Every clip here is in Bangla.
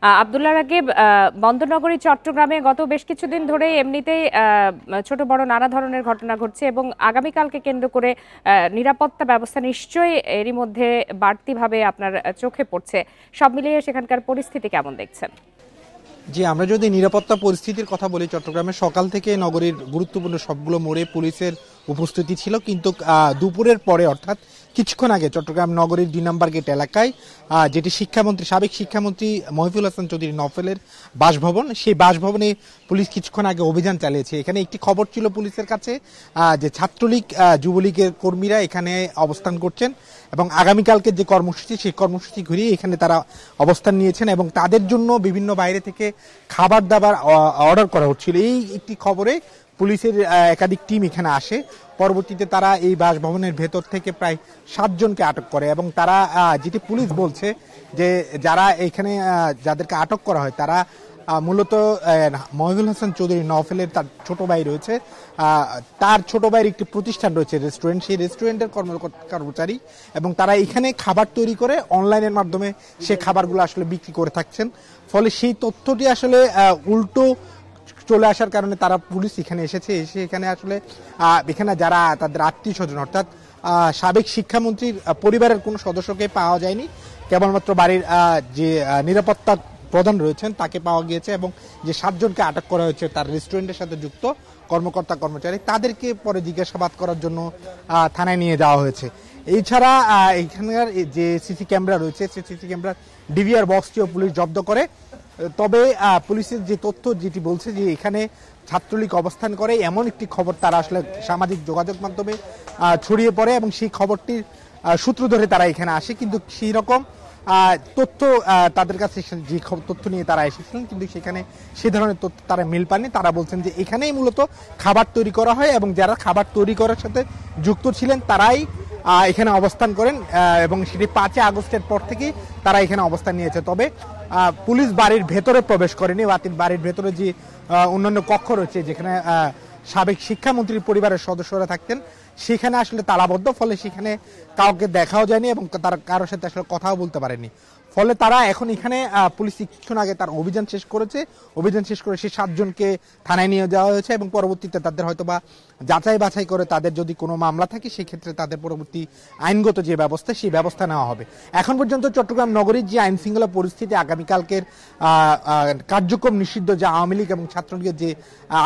আব্দুল্লাহ রাগিব, বন্দরনগরী চট্টগ্রামে গত বেশ কিছুদিন ধরে এমনিতেই ছোট বড় নানা ধরনের ঘটনা ঘটছে এবং আগামীকালকে কেন্দ্র করে নিরাপত্তা ব্যবস্থা নিশ্চয়ই এরই মধ্যে বাড়তিভাবে আপনার চোখে পড়ছে। সব মিলিয়ে সেখানকার পরিস্থিতি কেমন দেখছেন? জি, আমরা যদি নিরাপত্তা পরিস্থিতির কথা বলি, চট্টগ্রামে সকাল থেকে নগরীর গুরুত্বপূর্ণ সবগুলো মোড়ে পুলিশের উপস্থিতি ছিল, কিন্তু দুপুরের পরে অর্থাৎ কিছুক্ষণ আগে চট্টগ্রাম নগরীর 2 নম্বর গেট এলাকায় যেটি সাবেক শিক্ষামন্ত্রী মহিফুল হাসান চৌধুরী নফেলের বাসভবন, সেই বাসভবনে পুলিশ কিছুক্ষণ আগে অভিযান চালিয়েছে। এখানে একটি খবর ছিল পুলিশের কাছে যে ছাত্রলীগ যুবলীগের কর্মীরা এখানে অবস্থান করছেন এবং আগামীকালকে যে কর্মসূচি সেই কর্মসূচি ঘুরিয়ে এখানে তারা অবস্থান নিয়েছেন এবং তাদের জন্য বিভিন্ন বাইরে থেকে খাবার দাবার অর্ডার করা হচ্ছিল। এই একটি খবরে পুলিশের একাধিক টিম এখানে আসে। পরবর্তীতে তারা এই বাসভবনের ভেতর থেকে প্রায় 7 জনকে আটক করে এবং তারা যেটি পুলিশ বলছে যে যারা এখানে যাদেরকে আটক করা হয় তারা মূলত মহিবুল হাসান চৌধুরী নওফেলের তার ছোট ভাই রয়েছে, তার ছোট ভাইয়ের একটি প্রতিষ্ঠান রয়েছে রেস্টুরেন্ট, সেই রেস্টুরেন্টের কর্মচারী এবং তারা এখানে খাবার তৈরি করে অনলাইনের মাধ্যমে সে খাবারগুলো আসলে বিক্রি করে থাকছেন। ফলে সেই তথ্যটি আসলে উল্টো চলে আসার কারণে তারা পুলিশ এখানে এসে এখানে আসলে এখানে যারা তাদের আত্মীয় স্বজন অর্থাৎ সাবেক শিক্ষামন্ত্রীর পরিবারের কোনো সদস্যকে পাওয়া যায়নি, কেবলমাত্র বাড়ির যে নিরাপত্তা প্রধান রয়েছেন তাকে পাওয়া গিয়েছে এবং যে 7 জনকে আটক করা হয়েছে তার রেস্টুরেন্টের সাথে যুক্ত কর্মচারী, তাদেরকে পরে জিজ্ঞাসাবাদ করার জন্য থানায় নিয়ে যাওয়া হয়েছে। এছাড়া এখানকার যে সিসি ক্যামেরা রয়েছে সেই সিসি ক্যামেরার ডিভিআর বক্সটিও পুলিশ জব্দ করে। তবে পুলিশের যে তথ্য যেটি বলছে যে এখানে ছাত্রলীগ অবস্থান করে এমন একটি খবর তারা আসলে সামাজিক যোগাযোগ মাধ্যমে ছড়িয়ে পড়ে এবং সেই খবরটির সূত্র ধরে তারা এখানে আসে, কিন্তু সেই রকম তথ্য তাদের কাছে যে তথ্য নিয়ে তারা এসেছিলেন কিন্তু সেখানে সে ধরনের তথ্য তারা মিল পাননি। তারা বলছেন যে এখানেই মূলত খাবার তৈরি করা হয় এবং যারা খাবার তৈরি করার সাথে যুক্ত ছিলেন তারাই এখানে অবস্থান করেন এবং সেটি 5 আগস্টের পর থেকেই তারা এখানে অবস্থান নিয়েছে। তবে পুলিশ বাড়ির ভেতরে প্রবেশ করেনি, বাড়ির ভেতরে যে অন্যান্য কক্ষ রয়েছে যেখানে সাবেক শিক্ষামন্ত্রীর পরিবারের সদস্যরা থাকতেন সেখানে আসলে তালাবদ্ধ, ফলে সেখানে কাউকে দেখাও যায়নি এবং তারা কারোর সাথে আসলে কথাও বলতে পারেনি। ফলে তারা এখন এখানে পুলিশ কিছুক্ষণ আগে তার অভিযান শেষ করে সেই 7 জনকে থানায় নিয়ে যাওয়া হয়েছে এবং পরবর্তীতে তাদের হয়তোবা যাচাই বাছাই করে তাদের যদি কোনো মামলা থাকে সেক্ষেত্রে তাদের পরবর্তী আইনগত যে ব্যবস্থা সেই ব্যবস্থা নেওয়া হবে। এখন পর্যন্ত চট্টগ্রাম নগরীর যে আইন শৃঙ্খলা পরিস্থিতি, আগামীকালকের কার্যক্রম নিষিদ্ধ যে আওয়ামী লীগ এবং ছাত্রলীগের যে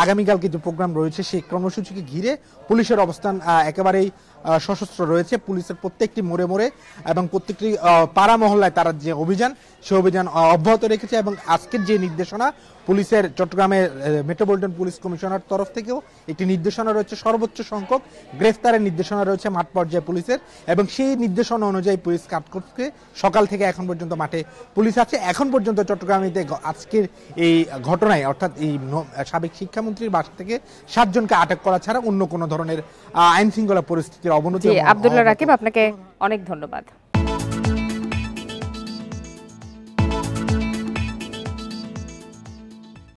আগামীকালকে যে প্রোগ্রাম রয়েছে সেই কর্মসূচিকে ঘিরে পুলিশের অবস্থান একেবারেই সশস্ত্র রয়েছে। পুলিশের প্রত্যেকটি মোড়ে মোড়ে এবং প্রত্যেকটি পাড়া মহল্লায় তারা যে অভিযান সেই অভিযান অব্যাহত রেখেছে এবং আজকের যে নির্দেশনা পুলিশের চট্টগ্রামের মেট্রোপলিটন পুলিশ কমিশনার তরফ থেকেও একটি নির্দেশনা রয়েছে, সর্বোচ্চ সংখ্যক গ্রেফতারের নির্দেশনা রয়েছে মাঠ পর্যায়ে পুলিশের এবং সেই নির্দেশনা অনুযায়ী পুলিশ কাজ করছে। সকাল থেকে এখন পর্যন্ত মাঠে পুলিশ আছে। এখন পর্যন্ত চট্টগ্রামেতে আজকের এই ঘটনায় অর্থাৎ এই সাবেক শিক্ষামন্ত্রীর বাসা থেকে 7 জনকে আটক করা ছাড়া অন্য কোনো ধরনের আইন শৃঙ্খলা পরিস্থিতির অবনতি। আব্দুল্লাহ রাকিব, আপনাকে অনেক ধন্যবাদ।